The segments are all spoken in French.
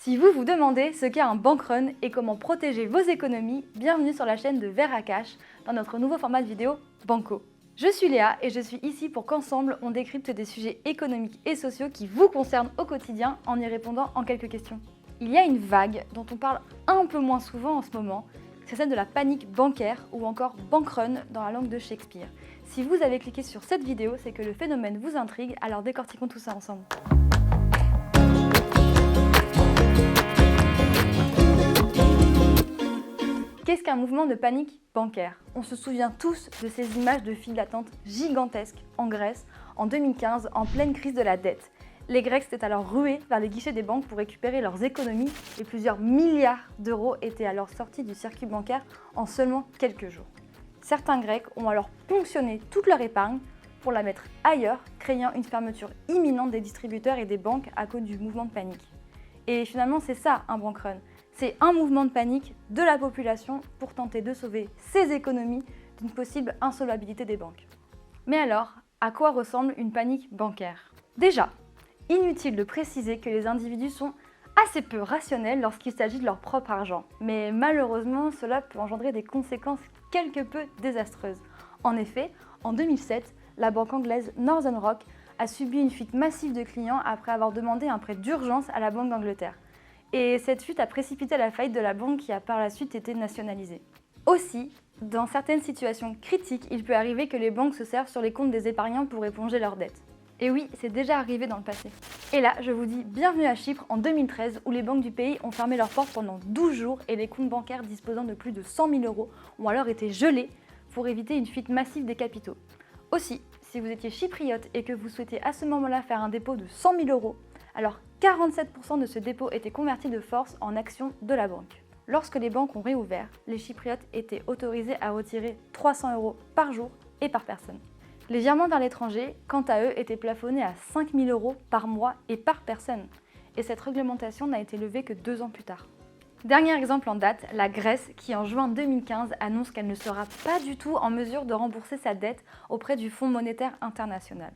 Si vous vous demandez ce qu'est un bank run et comment protéger vos économies, bienvenue sur la chaîne de Veracash dans notre nouveau format de vidéo Banco. Je suis Léa et je suis ici pour qu'ensemble on décrypte des sujets économiques et sociaux qui vous concernent au quotidien en y répondant en quelques questions. Il y a une vague dont on parle un peu moins souvent en ce moment, c'est celle de la panique bancaire ou encore bank run dans la langue de Shakespeare. Si vous avez cliqué sur cette vidéo, c'est que le phénomène vous intrigue, alors décortiquons tout ça ensemble. Qu'est-ce qu'un mouvement de panique bancaire? On se souvient tous de ces images de files d'attente gigantesques en Grèce en 2015, en pleine crise de la dette. Les Grecs s'étaient alors rués vers les guichets des banques pour récupérer leurs économies et plusieurs milliards d'euros étaient alors sortis du circuit bancaire en seulement quelques jours. Certains Grecs ont alors ponctionné toute leur épargne pour la mettre ailleurs, créant une fermeture imminente des distributeurs et des banques à cause du mouvement de panique. Et finalement, c'est ça un bank run. C'est un mouvement de panique de la population pour tenter de sauver ses économies d'une possible insolvabilité des banques. Mais alors, à quoi ressemble une panique bancaire? Déjà, inutile de préciser que les individus sont assez peu rationnels lorsqu'il s'agit de leur propre argent. Mais malheureusement, cela peut engendrer des conséquences quelque peu désastreuses. En effet, en 2007, la banque anglaise Northern Rock a subi une fuite massive de clients après avoir demandé un prêt d'urgence à la Banque d'Angleterre. Et cette fuite a précipité la faillite de la banque qui a par la suite été nationalisée. Aussi, dans certaines situations critiques, il peut arriver que les banques se servent sur les comptes des épargnants pour éponger leurs dettes. Et oui, c'est déjà arrivé dans le passé. Et là, je vous dis bienvenue à Chypre en 2013 où les banques du pays ont fermé leurs portes pendant 12 jours et les comptes bancaires disposant de plus de 100 000 € ont alors été gelés pour éviter une fuite massive des capitaux. Aussi, si vous étiez chypriote et que vous souhaitiez à ce moment-là faire un dépôt de 100 000 €, alors 47% de ce dépôt était converti de force en actions de la banque. Lorsque les banques ont réouvert, les chypriotes étaient autorisés à retirer 300 € par jour et par personne. Les virements vers l'étranger, quant à eux, étaient plafonnés à 5 000 € par mois et par personne. Et cette réglementation n'a été levée que 2 ans plus tard. Dernier exemple en date, la Grèce qui en juin 2015 annonce qu'elle ne sera pas du tout en mesure de rembourser sa dette auprès du Fonds monétaire international.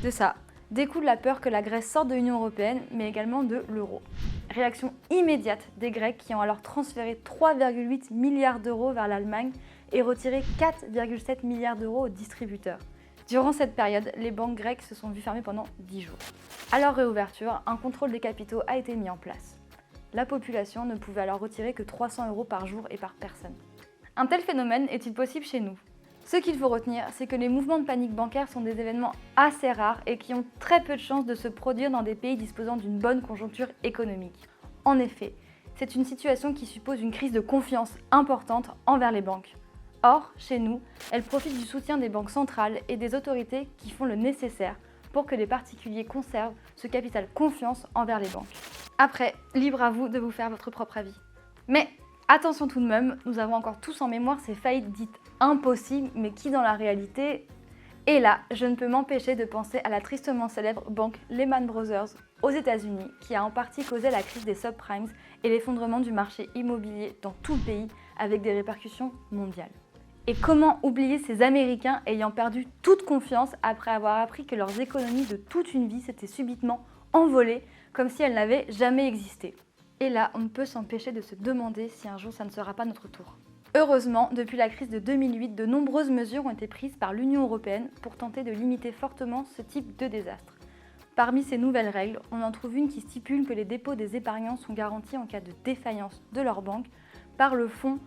De ça découle la peur que la Grèce sorte de l'Union européenne, mais également de l'euro. Réaction immédiate des Grecs qui ont alors transféré 3,8 milliards d'euros vers l'Allemagne et retiré 4,7 milliards d'euros aux distributeurs. Durant cette période, les banques grecques se sont vues fermer pendant 10 jours. À leur réouverture, un contrôle des capitaux a été mis en place. La population ne pouvait alors retirer que 300 € par jour et par personne. Un tel phénomène est-il possible chez nous? Ce qu'il faut retenir, c'est que les mouvements de panique bancaire sont des événements assez rares et qui ont très peu de chances de se produire dans des pays disposant d'une bonne conjoncture économique. En effet, c'est une situation qui suppose une crise de confiance importante envers les banques. Or, chez nous, elles profitent du soutien des banques centrales et des autorités qui font le nécessaire pour que les particuliers conservent ce capital confiance envers les banques. Après, libre à vous de vous faire votre propre avis. Mais attention tout de même, nous avons encore tous en mémoire ces faillites dites impossibles, mais qui dans la réalité... Et là, je ne peux m'empêcher de penser à la tristement célèbre banque Lehman Brothers aux États-Unis, qui a en partie causé la crise des subprimes et l'effondrement du marché immobilier dans tout le pays, avec des répercussions mondiales. Et comment oublier ces Américains ayant perdu toute confiance après avoir appris que leurs économies de toute une vie s'étaient subitement envolées, comme si elles n'avaient jamais existé. Et là, on ne peut s'empêcher de se demander si un jour ça ne sera pas notre tour. Heureusement, depuis la crise de 2008, de nombreuses mesures ont été prises par l'Union européenne pour tenter de limiter fortement ce type de désastre. Parmi ces nouvelles règles, on en trouve une qui stipule que les dépôts des épargnants sont garantis en cas de défaillance de leur banque par le fonds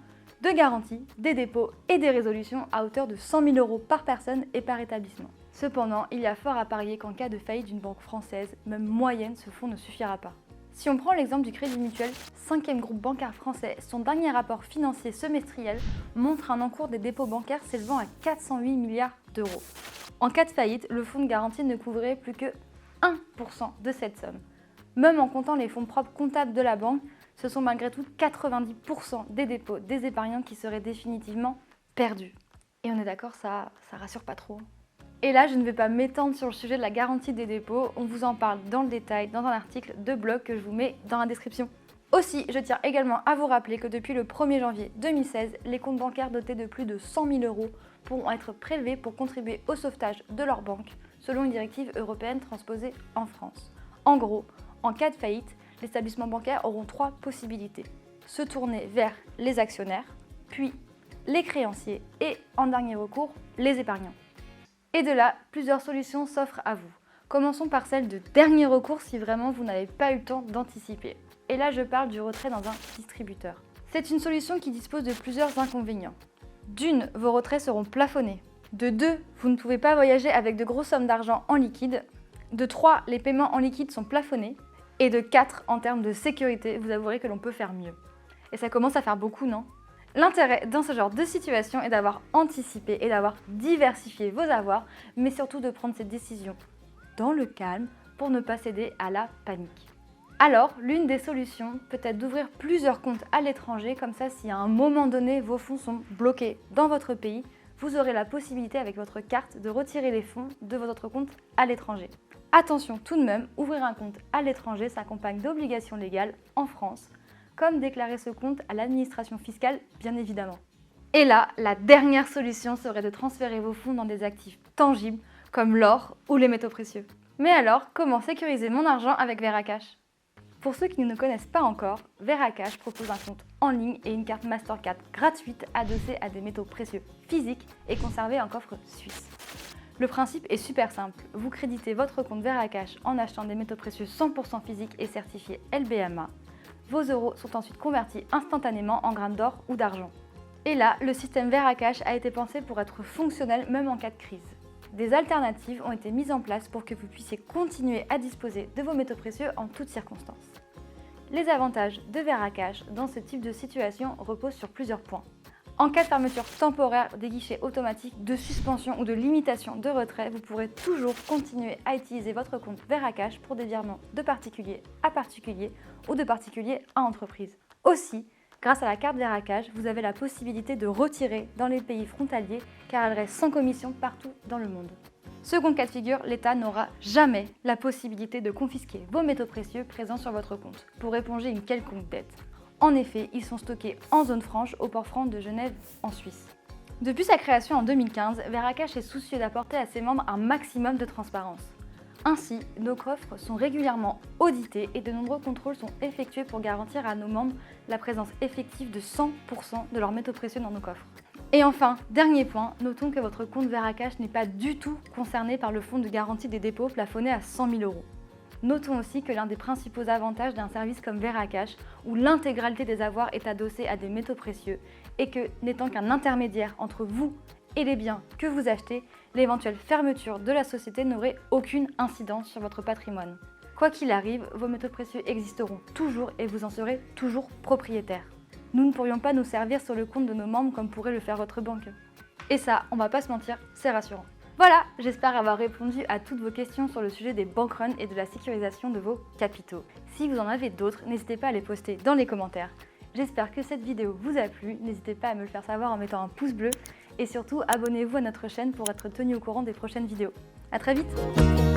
de garantie des dépôts et des résolutions à hauteur de 100 000 € par personne et par établissement. Cependant, il y a fort à parier qu'en cas de faillite d'une banque française, même moyenne, ce fonds ne suffira pas. Si on prend l'exemple du Crédit Mutuel, 5e groupe bancaire français, son dernier rapport financier semestriel montre un encours des dépôts bancaires s'élevant à 408 milliards d'euros. En cas de faillite, le fonds de garantie ne couvrirait plus que 1% de cette somme. Même en comptant les fonds propres comptables de la banque, ce sont malgré tout 90% des dépôts des épargnants qui seraient définitivement perdus. Et on est d'accord, ça rassure pas trop. Et là, je ne vais pas m'étendre sur le sujet de la garantie des dépôts, on vous en parle dans le détail dans un article de blog que je vous mets dans la description. Aussi, je tiens également à vous rappeler que depuis le 1er janvier 2016, les comptes bancaires dotés de plus de 100 000 € pourront être prélevés pour contribuer au sauvetage de leur banque, selon une directive européenne transposée en France. En gros, en cas de faillite, les établissements bancaires auront 3 possibilités. Se tourner vers les actionnaires, puis les créanciers et, en dernier recours, les épargnants. Et de là, plusieurs solutions s'offrent à vous. Commençons par celle de dernier recours si vraiment vous n'avez pas eu le temps d'anticiper. Et là, je parle du retrait dans un distributeur. C'est une solution qui dispose de plusieurs inconvénients. D'une, vos retraits seront plafonnés. De 2, vous ne pouvez pas voyager avec de grosses sommes d'argent en liquide. De 3, les paiements en liquide sont plafonnés. Et de 4, en termes de sécurité, vous avouerez que l'on peut faire mieux. Et ça commence à faire beaucoup, non ? L'intérêt dans ce genre de situation est d'avoir anticipé et d'avoir diversifié vos avoirs, mais surtout de prendre cette décision dans le calme pour ne pas céder à la panique. Alors, l'une des solutions peut être d'ouvrir plusieurs comptes à l'étranger, comme ça si à un moment donné vos fonds sont bloqués dans votre pays, vous aurez la possibilité avec votre carte de retirer les fonds de votre compte à l'étranger. Attention tout de même, ouvrir un compte à l'étranger s'accompagne d'obligations légales en France, comme déclarer ce compte à l'administration fiscale, bien évidemment. Et là, la dernière solution serait de transférer vos fonds dans des actifs tangibles, comme l'or ou les métaux précieux. Mais alors, comment sécuriser mon argent avec Veracash ? Pour ceux qui ne connaissent pas encore, Veracash propose un compte en ligne et une carte Mastercard gratuite adossée à des métaux précieux physiques et conservée en coffre suisse. Le principe est super simple, vous créditez votre compte Veracash en achetant des métaux précieux 100% physiques et certifiés LBMA. Vos euros sont ensuite convertis instantanément en grammes d'or ou d'argent. Et là, le système Veracash a été pensé pour être fonctionnel même en cas de crise. Des alternatives ont été mises en place pour que vous puissiez continuer à disposer de vos métaux précieux en toutes circonstances. Les avantages de Veracash dans ce type de situation reposent sur plusieurs points. En cas de fermeture temporaire des guichets automatiques, de suspension ou de limitation de retrait, vous pourrez toujours continuer à utiliser votre compte Veracash pour des virements de particulier à particulier ou de particulier à entreprise. Aussi, grâce à la carte Veracash, vous avez la possibilité de retirer dans les pays frontaliers car elle reste sans commission partout dans le monde. Second cas de figure, l'État n'aura jamais la possibilité de confisquer vos métaux précieux présents sur votre compte pour éponger une quelconque dette. En effet, ils sont stockés en zone franche au port franc de Genève en Suisse. Depuis sa création en 2015, Veracash est soucieux d'apporter à ses membres un maximum de transparence. Ainsi, nos coffres sont régulièrement audités et de nombreux contrôles sont effectués pour garantir à nos membres la présence effective de 100% de leurs métaux précieux dans nos coffres. Et enfin, dernier point, notons que votre compte Veracash n'est pas du tout concerné par le fonds de garantie des dépôts plafonné à 100 000 €. Notons aussi que l'un des principaux avantages d'un service comme Veracash, où l'intégralité des avoirs est adossée à des métaux précieux, est que, n'étant qu'un intermédiaire entre vous et les biens que vous achetez, l'éventuelle fermeture de la société n'aurait aucune incidence sur votre patrimoine. Quoi qu'il arrive, vos métaux précieux existeront toujours et vous en serez toujours propriétaire. Nous ne pourrions pas nous servir sur le compte de nos membres comme pourrait le faire votre banque. Et ça, on va pas se mentir, c'est rassurant. Voilà, j'espère avoir répondu à toutes vos questions sur le sujet des bankruns et de la sécurisation de vos capitaux. Si vous en avez d'autres, n'hésitez pas à les poster dans les commentaires. J'espère que cette vidéo vous a plu, n'hésitez pas à me le faire savoir en mettant un pouce bleu et surtout abonnez-vous à notre chaîne pour être tenu au courant des prochaines vidéos. A très vite!